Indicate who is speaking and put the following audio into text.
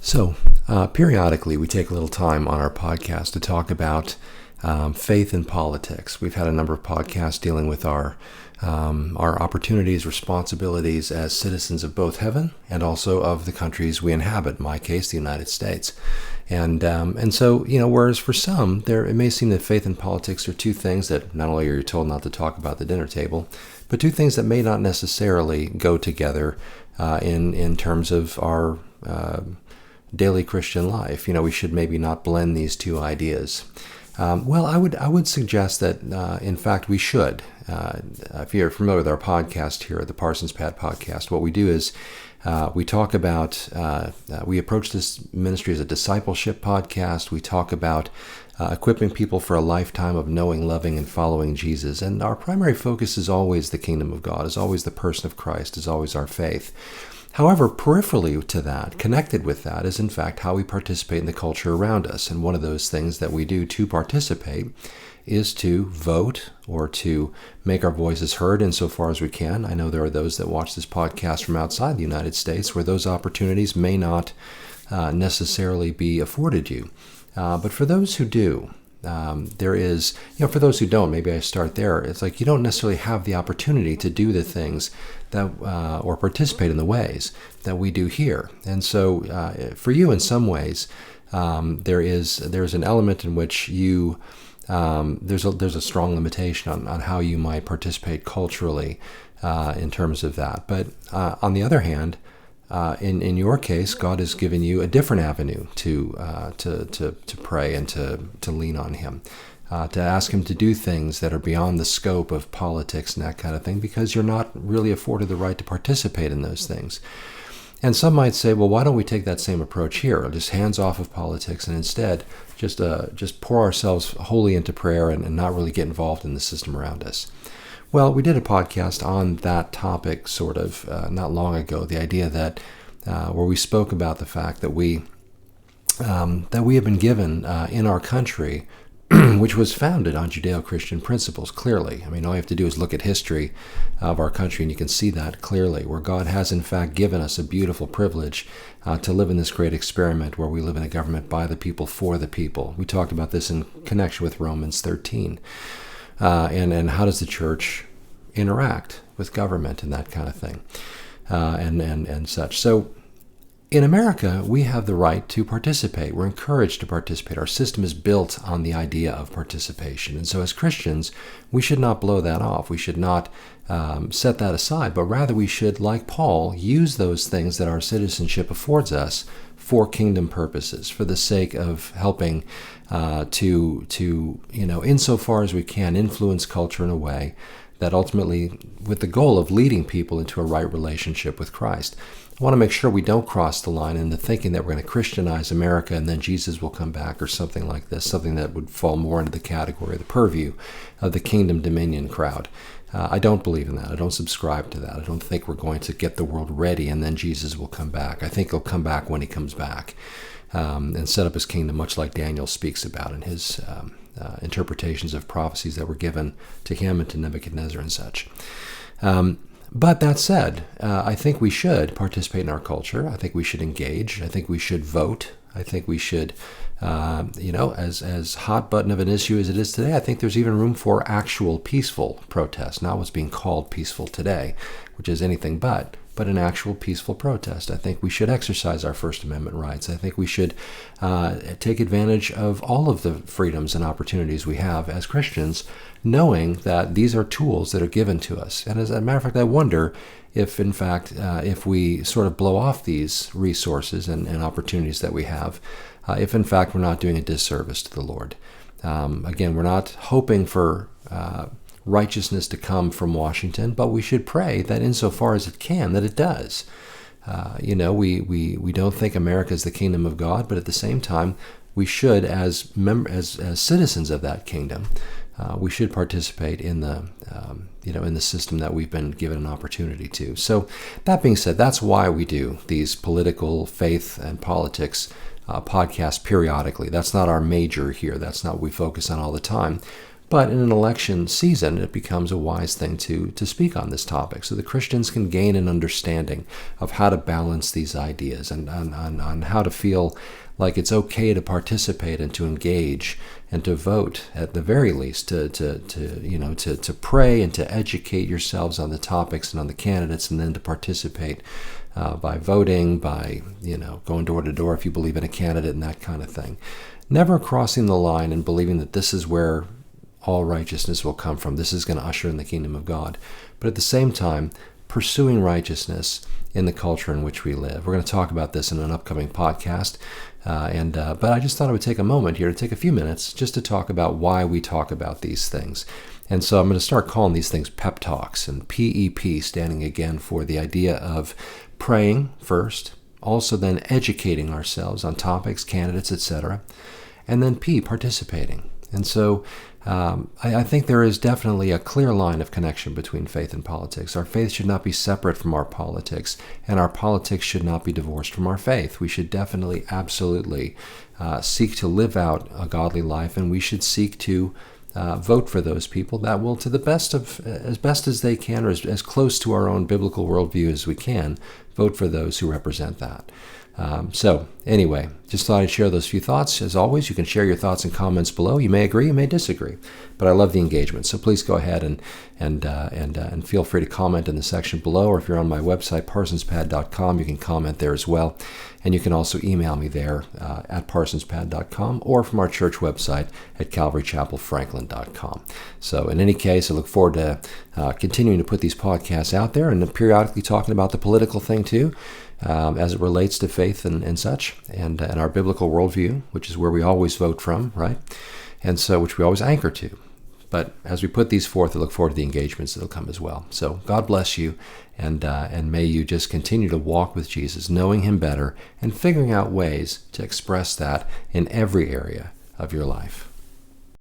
Speaker 1: So, periodically, we take a little time on our podcast to talk about faith and politics. We've had a number of podcasts dealing with our opportunities, responsibilities as citizens of both heaven and also of the countries we inhabit. In my case, the United States. And so, whereas for some, it may seem that faith and politics are two things that not only are you told not to talk about at the dinner table, but two things that may not necessarily go together in terms of our daily Christian life. We should maybe not blend these two ideas. Well, I would suggest that, in fact, we should. If you're familiar with our podcast here, the Parsons Pad podcast, what we do is we talk about, we approach this ministry as a discipleship podcast. We talk about equipping people for a lifetime of knowing, loving, and following Jesus. And our primary focus is always the kingdom of God, is always the person of Christ, is always our faith. However, peripherally to that, connected with that, is in fact how we participate in the culture around us. And one of those things that we do to participate is to vote or to make our voices heard insofar as we can. I know there are those that watch this podcast from outside the United States where those opportunities may not necessarily be afforded you. But for those who do, there is, for those who don't, maybe I start there. It's like you don't necessarily have the opportunity to do the things that, or participate in the ways that we do here. And so, for you, in some ways, there's an element in which you there's a strong limitation on how you might participate culturally in terms of that. But on the other hand, in your case, God has given you a different avenue to pray and to lean on Him, to ask Him to do things that are beyond the scope of politics and that kind of thing, because you're not really afforded the right to participate in those things. And some might say, well, why don't we take that same approach here, just hands off of politics, and instead just pour ourselves wholly into prayer and not really get involved in the system around us. Well, we did a podcast on that topic sort of not long ago, the idea that where we spoke about the fact that we have been given in our country, which was founded on Judeo-Christian principles, clearly. I mean, all you have to do is look at history of our country and you can see that clearly, where God has in fact given us a beautiful privilege to live in this great experiment where we live in a government by the people, for the people. We talked about this in connection with Romans 13. And how does the church interact with government and that kind of thing, and such. So in America, we have the right to participate. We're encouraged to participate. Our system is built on the idea of participation. And so as Christians, we should not blow that off. We should not set that aside, but rather we should, like Paul, use those things that our citizenship affords us for kingdom purposes, for the sake of helping to insofar as we can, influence culture in a way that ultimately, with the goal of leading people into a right relationship with Christ. I want to make sure we don't cross the line into thinking that we're going to Christianize America and then Jesus will come back or something like this, something that would fall more into the category, the purview of the kingdom dominion crowd. I don't believe in that. I don't subscribe to that. I don't think we're going to get the world ready and then Jesus will come back. I think he'll come back when he comes back and set up his kingdom, much like Daniel speaks about in his interpretations of prophecies that were given to him and to Nebuchadnezzar and such. But that said, I think we should participate in our culture. I think we should engage. I think we should vote. I think we should, as hot button of an issue as it is today, I think there's even room for actual peaceful protest, not what's being called peaceful today, which is anything but an actual peaceful protest. I think we should exercise our First Amendment rights. I think we should take advantage of all of the freedoms and opportunities we have as Christians, knowing that these are tools that are given to us. And as a matter of fact, I wonder if, in fact, if we sort of blow off these resources and opportunities that we have, if, in fact, we're not doing a disservice to the Lord. Again, we're not hoping for righteousness to come from Washington, but we should pray that insofar as it can, that it does. We don't think America is the kingdom of God, but at the same time, we should, as citizens of that kingdom, we should participate in the system that we've been given an opportunity to. So that being said, that's why we do these political, faith, and politics podcasts periodically. That's not our major here. That's not what we focus on all the time. But in an election season, it becomes a wise thing to speak on this topic so the Christians can gain an understanding of how to balance these ideas and on how to feel like it's okay to participate and to engage and to vote, at the very least, to pray and to educate yourselves on the topics and on the candidates, and then to participate by voting, by going door to door if you believe in a candidate and that kind of thing. Never crossing the line and believing that this is where all righteousness will come from. This is going to usher in the kingdom of God. But at the same time, pursuing righteousness in the culture in which we live. We're going to talk about this in an upcoming podcast. But I just thought I would take a moment here to take a few minutes just to talk about why we talk about these things. And so I'm going to start calling these things pep talks, and P.E.P standing again for the idea of praying first, also then educating ourselves on topics, candidates, etc., and then P, participating. And so I think there is definitely a clear line of connection between faith and politics. Our faith should not be separate from our politics, and our politics should not be divorced from our faith. We should definitely, absolutely seek to live out a godly life, and we should seek to vote for those people that will, to the best of, as best as they can, or as close to our own biblical worldview as we can, vote for those who represent that. So anyway, just thought I'd share those few thoughts. As always, you can share your thoughts and comments below. You may agree, you may disagree, but I love the engagement. So please go ahead and feel free to comment in the section below, or if you're on my website, parsonspad.com, you can comment there as well. And you can also email me there at parsonspad.com, or from our church website at calvarychapelfranklin.com. So in any case, I look forward to continuing to put these podcasts out there and periodically talking about the political thing too, as it relates to faith and such, and our biblical worldview, which is where we always vote from, right? And so, which we always anchor to. But as we put these forth, I look forward to the engagements that will come as well. So God bless you, and may you just continue to walk with Jesus, knowing him better and figuring out ways to express that in every area of your life.